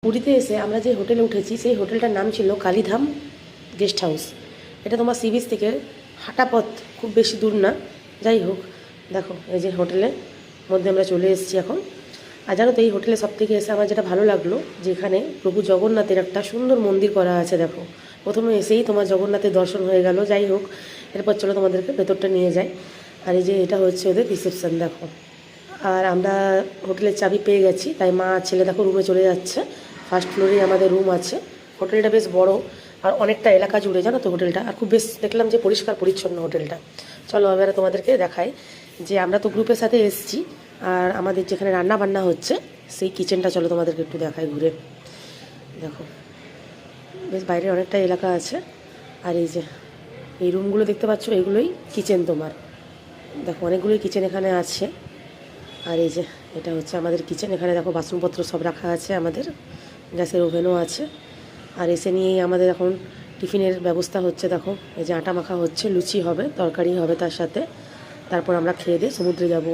পুরীতে এসে আমরা যে হোটেলে উঠেছি সেই হোটেলটার নাম ছিল কালীধাম গেস্ট হাউস। এটা তোমার সি বিচ থেকে হাঁটা পথ, খুব বেশি দূর না। যাই হোক, দেখো এই যে হোটেলের মধ্যে আমরা চলে এসেছি এখন। আর জানো তো, এই হোটেলে সব থেকে এসে আমার যেটা ভালো লাগলো, যে এখানে প্রভু জগন্নাথের একটা সুন্দর মন্দির করা আছে। দেখো, প্রথমে এসেই তোমার জগন্নাথের দর্শন হয়ে গেল। যাই হোক, এরপর চলো তোমাদেরকে ভেতরটা নিয়ে যাই। আর এই যে এটা হচ্ছে ওদের রিসেপশন। দেখো, আর আমরা হোটেলের চাবি পেয়ে গেছি, তাই মা ছেলে দেখো রুমে চলে যাচ্ছে। ফার্স্ট ফ্লোরেই আমাদের রুম আছে। হোটেলটা বেশ বড় আর অনেকটা এলাকা জুড়ে, জানো তো হোটেলটা। আর খুব বেশ দেখলাম যে পরিষ্কার পরিচ্ছন্ন হোটেলটা। চলো এবারে তোমাদেরকে দেখাই যে আমরা তো গ্রুপের সাথে এসেছি, আর আমাদের যেখানে রান্না বান্না হচ্ছে সেই কিচেনটা চলো তোমাদেরকে একটু দেখাই ঘুরে। দেখো, বেশ বাইরে অনেকটা এলাকা আছে। আর এই যে এই রুমগুলো দেখতে পাচ্ছ, এগুলোই কিচেন তোমার। দেখো, অনেকগুলোই কিচেন এখানে আছে। আর এই যে এটা হচ্ছে আমাদের কিচেন। এখানে দেখো বাসনপত্র সব রাখা আছে, আমাদের গ্যাসের ওভেনও আছে। আর এসে নিয়েই আমাদের এখন টিফিনের ব্যবস্থা হচ্ছে। দেখো, এই যে আটা মাখা হচ্ছে, লুচি হবে, তরকারি হবে তার সাথে। তারপর আমরা খেয়ে দিয়ে সমুদ্রে যাব।